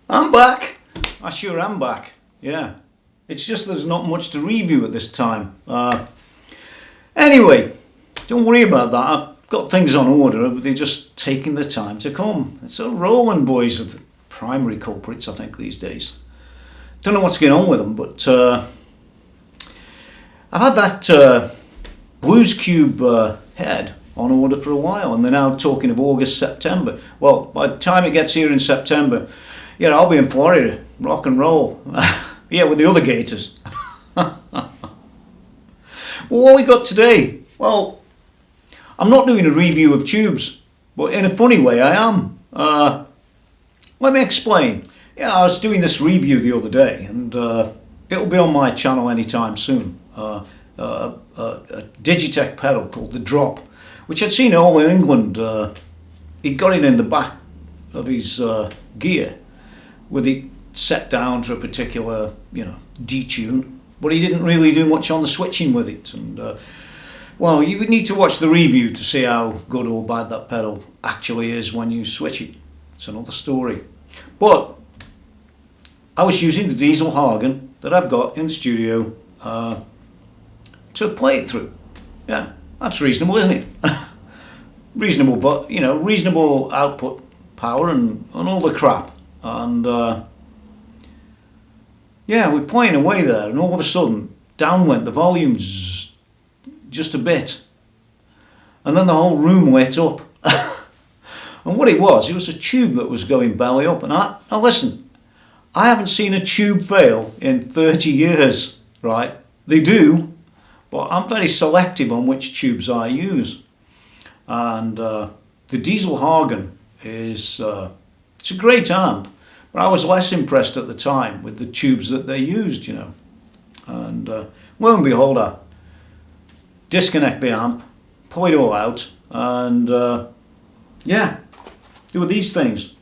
I'm back. I sure am back. Yeah. It's just there's not much to review at this time. Anyway, don't worry about that. I've got things on order, but they're just taking the time to come. It's a rolling, boys, are the primary culprits, I think, these days. Don't know what's going on with them, but I've had that Blues Cube head on order for a while, and they're now talking of August, September. Well, by the time it gets here in September, I'll be in Florida, rock and roll. Yeah, with the other Gators. Well, what we got today? Well, I'm not doing a review of tubes, but in a funny way I am. Let me explain. I was doing this review the other day, and it'll be on my channel anytime soon. A Digitech pedal called the Drop, which I'd seen all in England. He'd got it in the back of his gear with it set down to a particular, detune, but he didn't really do much on the switching with it. And well, you would need to watch the review to see how good or bad that pedal actually is when you switch it. It's another story. But I was using the diesel Hagen that I've got in the studio to play it through. Yeah, that's reasonable, isn't it? Reasonable, but reasonable output power and all the crap. And we're playing away there, and all of a sudden down went the volumes just a bit, and then the whole room lit up. And what it was a tube that was going belly up. And now listen, I haven't seen a tube fail in 30 years, right? They do, but I'm very selective on which tubes I use. And the diesel Hagen is it's a great amp, but I was less impressed at the time with the tubes that they used, And lo and behold, I disconnect the amp, pull it all out, and there were these things.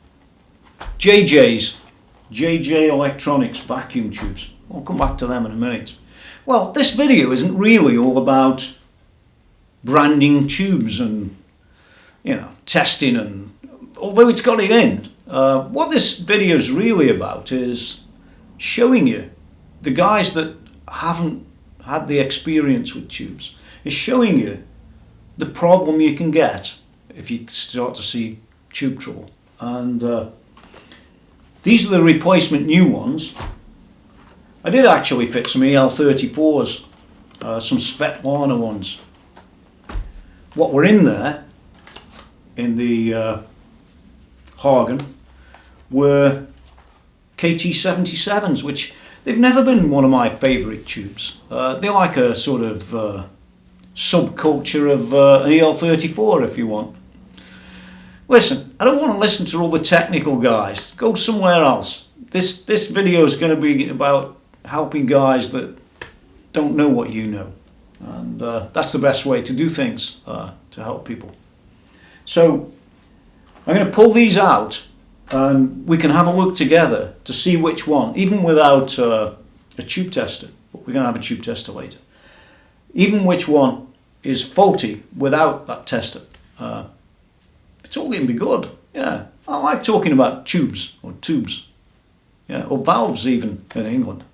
JJ Electronics vacuum tubes. I'll come back to them in a minute. Well, this video isn't really all about branding tubes and, testing, and although it's got it in, what this video is really about is showing you, the guys that haven't had the experience with tubes, is showing you the problem you can get if you start to see tube trouble. And these are the replacement new ones. I did actually fit some EL34s, some Svetlana ones. What were in there, in the Hagen, were KT77s, which they've never been one of my favourite tubes. They're like a sort of subculture of an EL34, if you want. Listen, I don't want to listen to all the technical guys. Go somewhere else. This video is going to be about helping guys that don't know what you know. And that's the best way to do things, to help people. So I'm going to pull these out, and we can have a look together to see which one, even without a tube tester, but we're going to have a tube tester later, even which one is faulty without that tester. It's all going to be good. Yeah, I like talking about tubes, or valves even in England.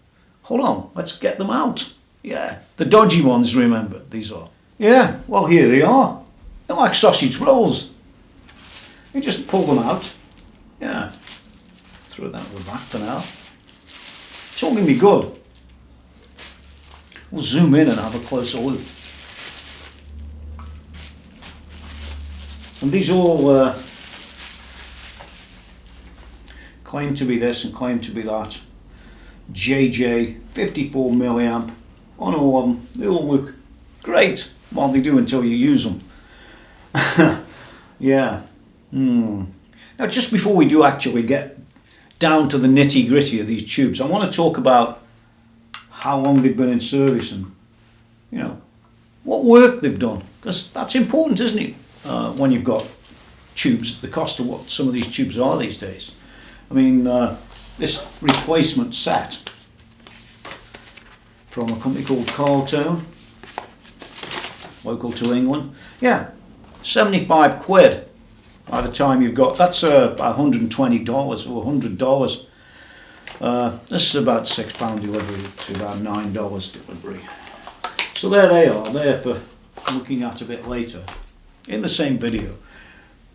Hold on, let's get them out. Yeah, the dodgy ones, remember, these are. Yeah, well, here they are. They're like sausage rolls. You just pull them out. Yeah, throw that in the back for now. It's all going to be good. We'll zoom in and have a closer look. And these all claim to be this and claim to be that. JJ, 54 milliamp on all of them. They all look great. Well, they do until you use them. Yeah. Now, just before we do actually get down to the nitty gritty of these tubes, I want to talk about how long they've been in service and, what work they've done. Because that's important, isn't it? When you've got tubes, the cost of what some of these tubes are these days. I mean, this replacement set from a company called Carltone, local to England. Yeah, 75 quid by the time you've got, that's about $120 or $100 This is about £6 delivery to about $9 delivery. So there they are, there for looking at a bit later in the same video.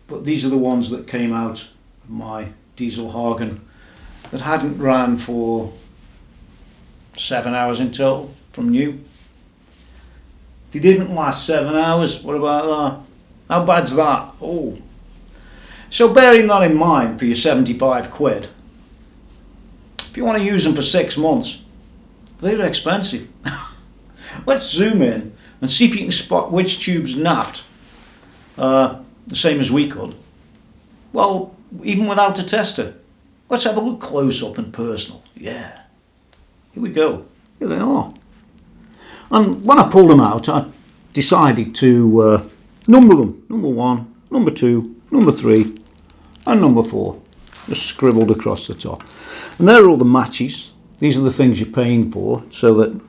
But these are the ones that came out of my diesel Hagen that hadn't ran for 7 hours in total from new. They didn't last 7 hours, what about that? How bad's that? Oh. So bearing that in mind for your 75 quid, if you want to use them for 6 months, they're expensive. Let's zoom in and see if you can spot which tube's naffed, the same as we could. Well, even without a tester. Let's have a look close up and personal. Yeah. Here we go. Here they are. And when I pulled them out, I decided to number them. Number 1, number 2, number 3 and number 4. Just scribbled across the top. And there are all the matches. These are the things you're paying for, so that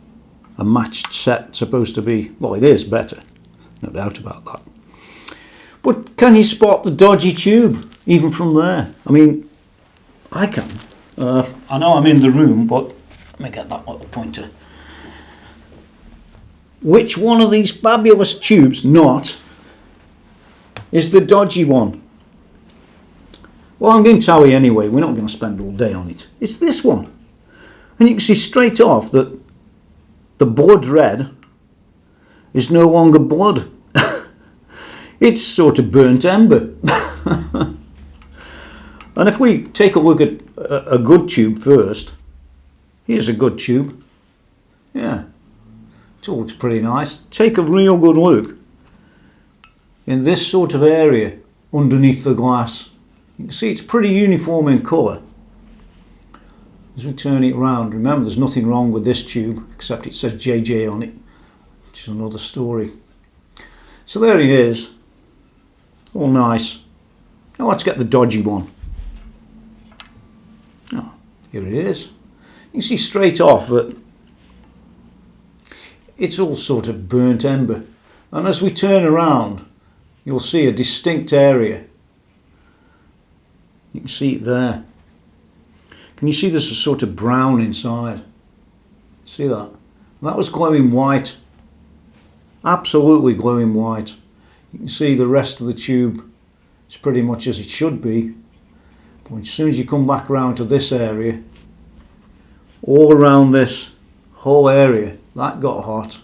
a matched set's supposed to be, well, it is better, no doubt about that. But can you spot the dodgy tube even from there? I mean, I can. I know I'm in the room, but let me get that little pointer. Which one of these fabulous tubes not is the dodgy one? Well, I'm going to tell you anyway, we're not going to spend all day on it. It's this one. And you can see straight off that the blood red is no longer blood. It's sort of burnt ember. And if we take a look at a good tube first, here's a good tube. Yeah, it all looks pretty nice. Take a real good look in this sort of area underneath the glass. You can see it's pretty uniform in colour. As we turn it round, remember there's nothing wrong with this tube except it says JJ on it, which is another story. So there it is, all nice. Now let's get the dodgy one. Oh, here it is. You can see straight off that it's all sort of burnt ember, and as we turn around you'll see a distinct area. You can see it there. Can you see there's a sort of brown inside? See that? That was glowing white. Absolutely glowing white. You can see the rest of the tube is pretty much as it should be. But as soon as you come back around to this area, all around this whole area, that got hot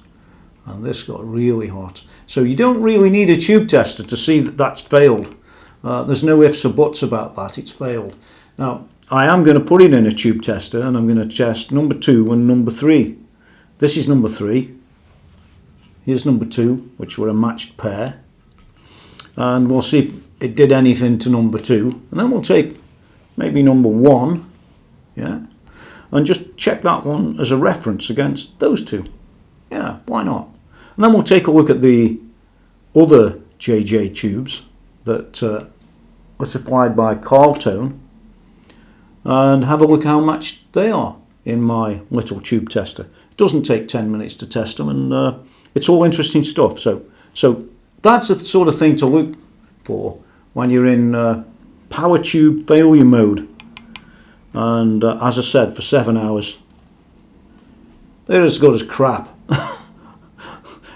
and this got really hot. So you don't really need a tube tester to see that that's failed. There's no ifs or buts about that, it's failed. Now, I am going to put it in a tube tester and I'm going to test number 2 and number 3. This is number 3. Here's number 2, which were a matched pair. And we'll see if it did anything to number 2. And then we'll take maybe number 1, yeah, and just check that one as a reference against those two. Yeah, why not? And then we'll take a look at the other JJ tubes that were supplied by Carltone and have a look how much they are in my little tube tester. It doesn't take 10 minutes to test them, and it's all interesting stuff. So that's the sort of thing to look for when you're in power tube failure mode. And as I said, for 7 hours, they're as good as crap.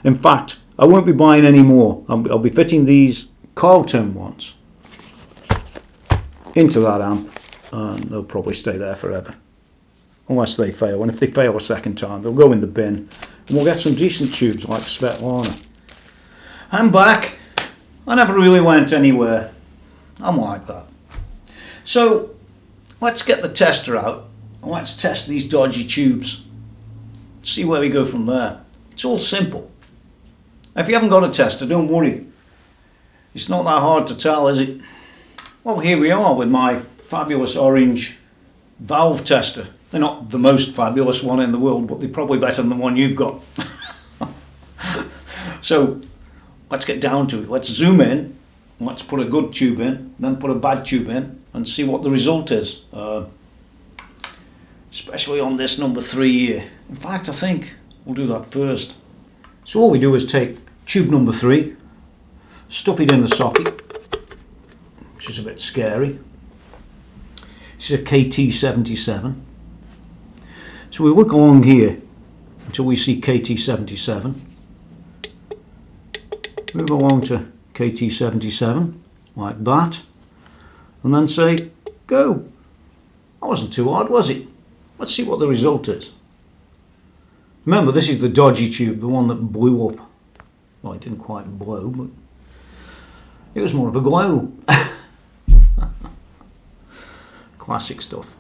In fact, I won't be buying any more. I'll be fitting these Carltone ones into that amp, and they'll probably stay there forever, unless they fail. And if they fail a second time, they'll go in the bin, and we'll get some decent tubes like Svetlana. I'm back. I never really went anywhere. I'm like that. So let's get the tester out and let's test these dodgy tubes. See where we go from there. It's all simple. If you haven't got a tester, don't worry. It's not that hard to tell, is it? Well, here we are with my fabulous orange valve tester. They're not the most fabulous one in the world, but they're probably better than the one you've got. So let's get down to it. Let's zoom in. Let's put a good tube in, then put a bad tube in, and see what the result is. Especially on this number 3 here. In fact, I think we'll do that first. So all we do is take tube number 3, stuff it in the socket, which is a bit scary. This is a KT77. So we look along here until we see KT77. Move along to KT77 like that, and then say go. That wasn't too hard, was it? Let's see what the result is. Remember, this is the dodgy tube, the one that blew up. Well, it didn't quite blow, but it was more of a glow. Classic stuff.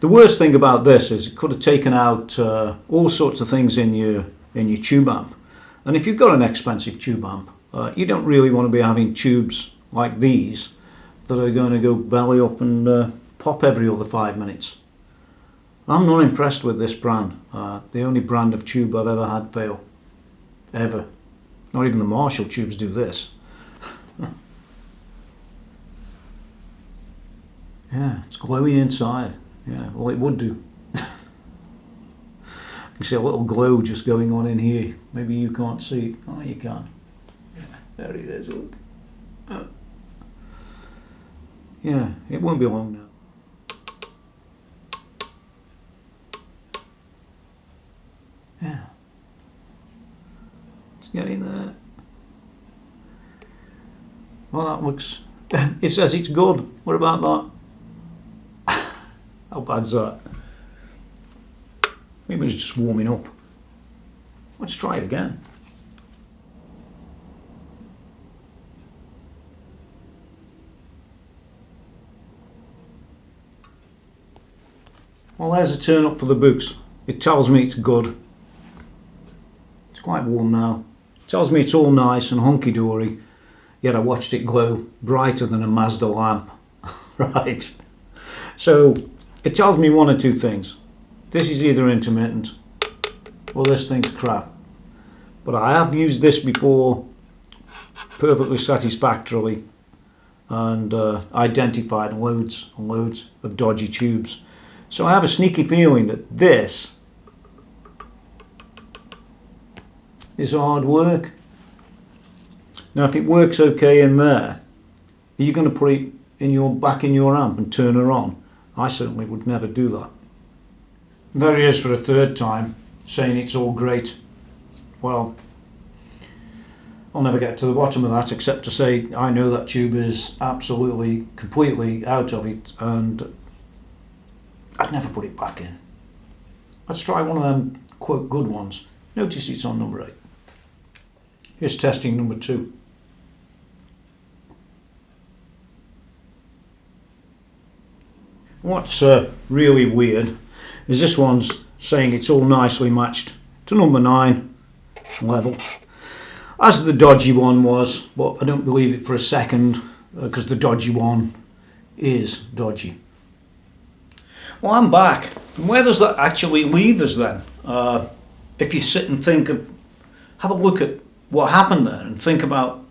The worst thing about this is it could have taken out all sorts of things in your tube amp. And if you've got an expensive tube amp, you don't really want to be having tubes like these that are going to go belly up and pop every other 5 minutes. I'm not impressed with this brand. The only brand of tube I've ever had fail. Ever. Not even the Marshall tubes do this. Yeah, it's glowing inside. Yeah, well, it would do. You can see a little glow just going on in here. Maybe you can't see it. Oh, you can. Yeah, there it is. Look. Yeah, it won't be long now. Yeah, it's getting there. Well, that looks. It says it's good. What about that? How bad's that? Maybe it's just warming up. Let's try it again. Well, there's a turn up for the books. It tells me it's good. It's quite warm now. It tells me it's all nice and hunky-dory, yet I watched it glow brighter than a Mazda lamp. Right. So it tells me one or two things. This is either intermittent or this thing's crap. But I have used this before perfectly satisfactorily and identified loads and loads of dodgy tubes. So I have a sneaky feeling that this is hard work. Now if it works okay in there, are you going to put it in back in your amp and turn her on? I certainly would never do that. There he is for a third time, saying it's all great. Well, I'll never get to the bottom of that except to say I know that tube is absolutely, completely out of it, and I'd never put it back in. Let's try one of them quote good ones. Notice it's on number 8. Here's testing number 2. What's really weird is this one's saying it's all nicely matched to number 9 level, as the dodgy one was, but I don't believe it for a second because the dodgy one is dodgy. Well, I'm back. And where does that actually leave us then? If you sit and think of, have a look at what happened there and think about,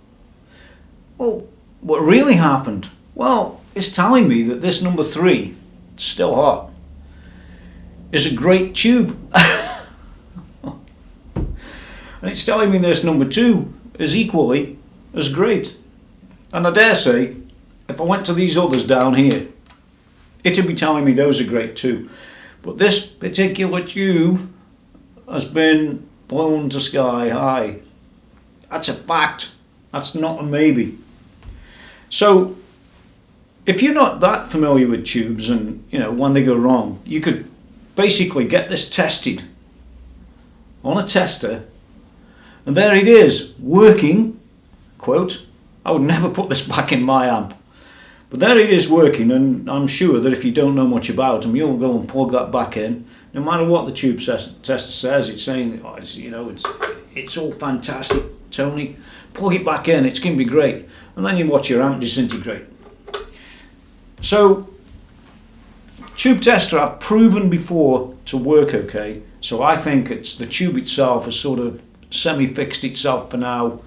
well, what really happened? Well, it's telling me that this number 3, still hot, is a great tube. And it's telling me this number 2 is equally as great. And I dare say, if I went to these others down here, it'd be telling me those are great too. But this particular tube has been blown to sky high. That's a fact. That's not a maybe. So if you're not that familiar with tubes and when they go wrong, you could basically get this tested on a tester, and there it is, working, quote, I would never put this back in my amp. But there it is working, and I'm sure that if you don't know much about them, you'll go and plug that back in. No matter what the tube tester says, it's saying, oh, it's all fantastic, Tony. Plug it back in, it's going to be great. And then you watch your amp disintegrate. So, tube tester I've proven before to work okay. So I think it's the tube itself has sort of semi-fixed itself for now,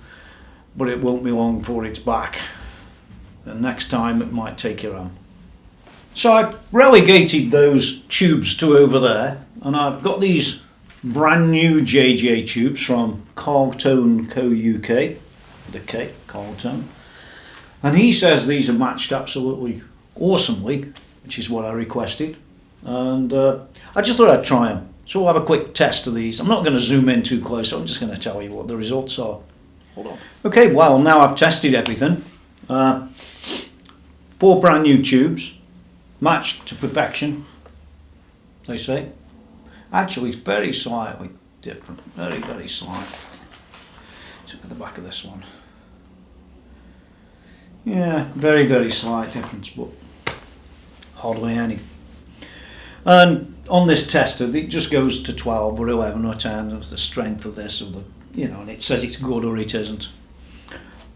but it won't be long before it's back. And next time it might take your amp. So I've relegated those tubes to over there, and I've got these brand new JJ tubes from Carltone Co UK, the K, Carltone, and he says these are matched absolutely awesomely, which is what I requested. and I just thought I'd try them. So we'll have a quick test of these. I'm not going to zoom in too close, I'm just going to tell you what the results are. Hold on. Okay, well, now I've tested everything. 4 brand new tubes, matched to perfection, they say. Actually, it's very slightly different, very, very slight. Let's look at the back of this one. Yeah, very, very slight difference, but hardly any. And on this tester, it just goes to 12 or 11 or 10. It's the strength of this, or the, you know, and it says it's good or it isn't.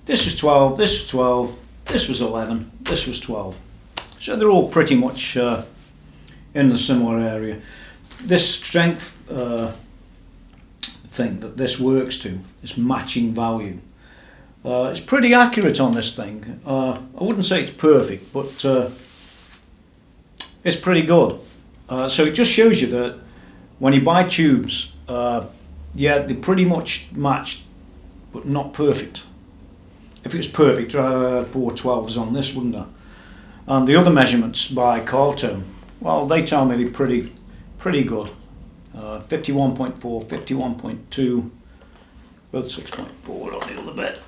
This was 12, this was 12, this was 11, this was 12. So they're all pretty much in the similar area. This strength thing that this works to, this matching value, it's pretty accurate on this thing. I wouldn't say it's perfect, but it's pretty good. So it just shows you that when you buy tubes, yeah, they pretty much match, but not perfect. If it was perfect, I'd have 4 12s on this, wouldn't I? And the other measurements by Cartone, well, they tell me they're pretty good. 51.4, 51.2, both 6.4 on the other bit.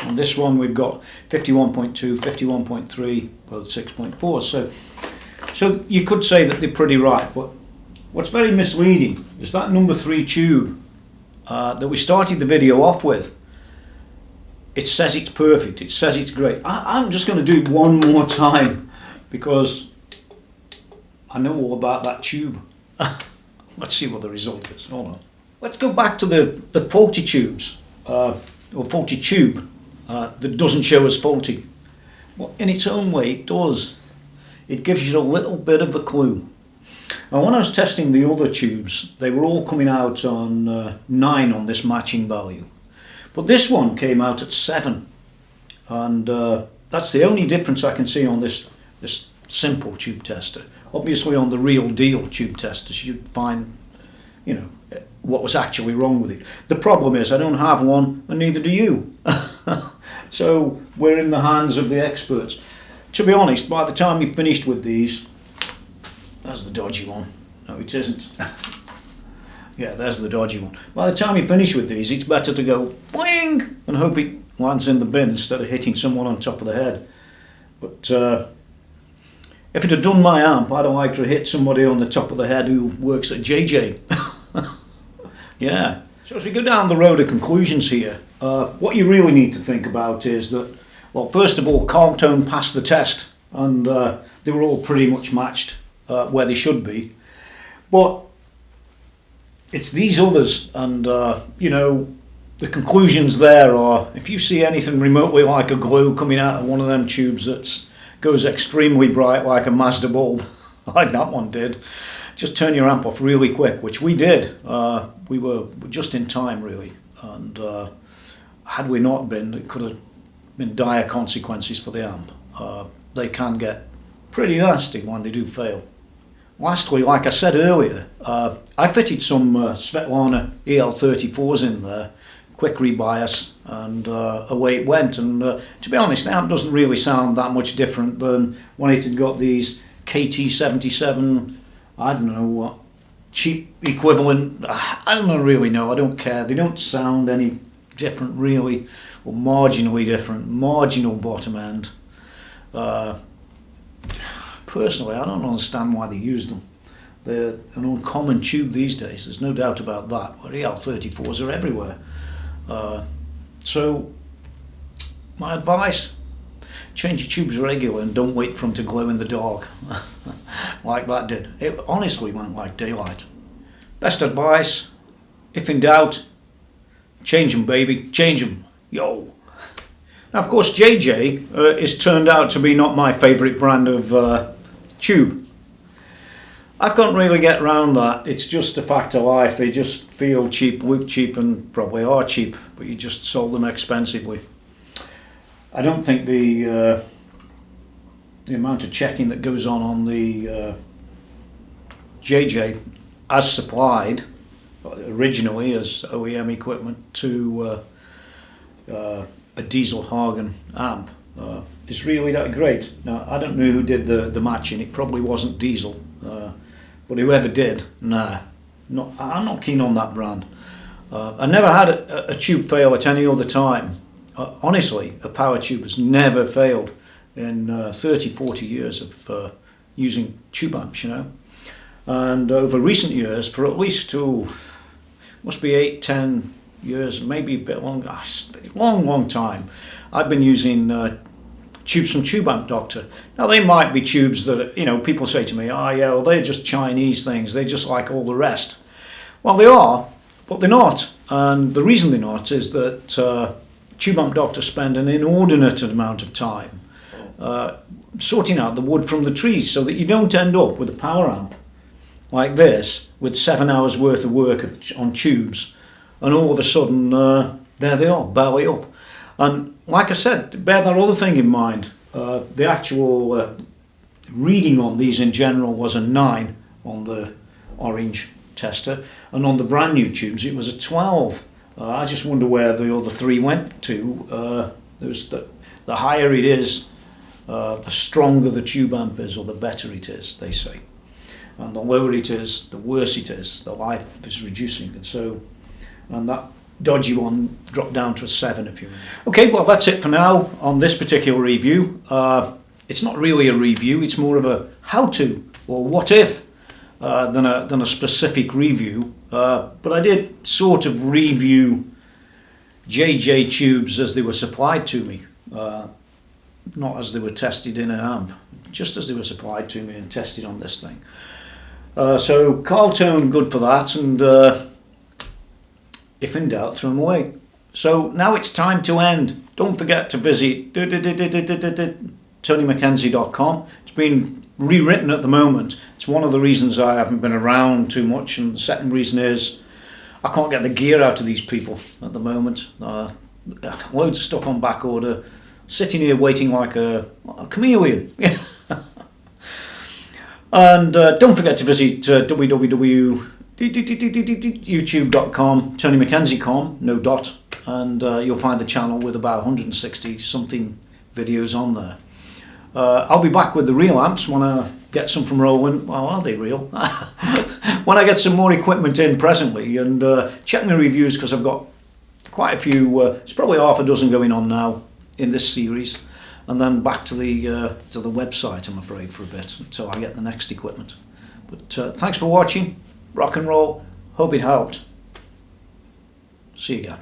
On this one we've got 51.2, 51.3, both 6.4. So you could say that they're pretty right, but what's very misleading is that number 3 tube that we started the video off with. It says it's perfect, it says it's great. I'm just going to do it one more time because I know all about that tube. Let's see what the result is. Hold on. Let's go back to the faulty tubes, or faulty tube that doesn't show as faulty. Well, in its own way it does. It gives you a little bit of a clue. And when I was testing the other tubes, they were all coming out on 9 on this matching value. But this one came out at 7. And that's the only difference I can see on this simple tube tester. Obviously on the real deal tube testers you'd find, you know, what was actually wrong with it. The problem is I don't have one and neither do you. So we're in the hands of the experts. To be honest, by the time you've finished with these, there's the dodgy one. No, it isn't. Yeah, there's the dodgy one. By the time you finish with these, it's better to go boing and hope it lands in the bin instead of hitting someone on top of the head. But if it had done my amp, I'd have liked to hit somebody on the top of the head who works at JJ. Yeah. So as we go down the road of conclusions here, what you really need to think about is that, well, first of all, Cartone passed the test, and they were all pretty much matched where they should be. But it's these others, and you know, the conclusions there are, if you see anything remotely like a glue coming out of one of them tubes that goes extremely bright like a Mazda bulb, like that one did, just turn your amp off really quick, which we did. We were just in time, really, and had we not been, it could have been dire consequences for the amp. They can get pretty nasty when they do fail. Lastly, like I said earlier, I fitted some Svetlana EL34s in there, quick rebias, and away it went. And to be honest, the amp doesn't really sound that much different than when it had got these KT77, I don't know what, cheap equivalent. I don't really know, I don't care. They don't sound any different really, or marginally different, marginal bottom end. Personally, I don't understand why they use them. They're an uncommon tube these days, there's no doubt about that, where EL34s are everywhere. So, my advice, change your tubes regularly and don't wait for them to glow in the dark, like that did. It honestly went like daylight. Best advice, if in doubt, change them, baby, change them, yo. Now, of course, JJ is turned out to be not my favourite brand of tube. I can't really get around that. It's just a fact of life. They just feel cheap, look cheap, and probably are cheap, but you just sold them expensively. I don't think the amount of checking that goes on the JJ as supplied originally as OEM equipment to a diesel Hagen amp is really that great. Now, I don't know who did the matching. It probably wasn't diesel. but whoever did, nah, I'm not keen on that brand. I never had a tube fail at any other time. Honestly, a power tube has never failed in 30, 40 years of using tube amps, you know. And over recent years, for at least must be 8, 10 years, maybe a bit longer, long time, I've been using tubes from Tube Amp Doctor. Now they might be tubes that, you know, people say to me, oh yeah, well they're just Chinese things, they're just like all the rest. Well, they are, but they're not. And the reason they're not is that Tube Amp Doctor spend an inordinate amount of time sorting out the wood from the trees, so that you don't end up with a power amp like this with 7 hours worth of work on tubes, and all of a sudden there they are, belly up. And like I said, bear that other thing in mind. The actual reading on these in general was a 9 on the orange tester, and on the brand new tubes it was a 12. I just wonder where the other 3 went to. There's the higher it is, the stronger the tube amp is, or the better it is, they say. And the lower it is, the worse it is. The life is reducing, and that dodgy one dropped down to a 7 if you remember. Okay, well that's it for now on this particular review. It's not really a review, it's more of a how-to, or what if, than a specific review. But I did sort of review JJ tubes as they were supplied to me, not as they were tested in an amp, just as they were supplied to me and tested on this thing. So Carl Tone, good for that, and if in doubt, throw them away. So now it's time to end. Don't forget to visit TonyMckenzie.com. It's been rewritten at the moment. It's one of the reasons I haven't been around too much, and the second reason is I can't get the gear out of these people at the moment. Loads of stuff on back order, sitting here waiting like a chameleon. And don't forget to visit www.youtube.com, TonyMckenzie.com, no dot, and you'll find the channel with about 160 something videos on there. I'll be back with the real amps when I get some from Roland. Well, are they real? When I get some more equipment in presently, and check my reviews, because I've got quite a few, it's probably half a dozen going on now in this series, and then back to the website, I'm afraid, for a bit until I get the next equipment. But thanks for watching. Rock and roll. Hope it helped. See you again.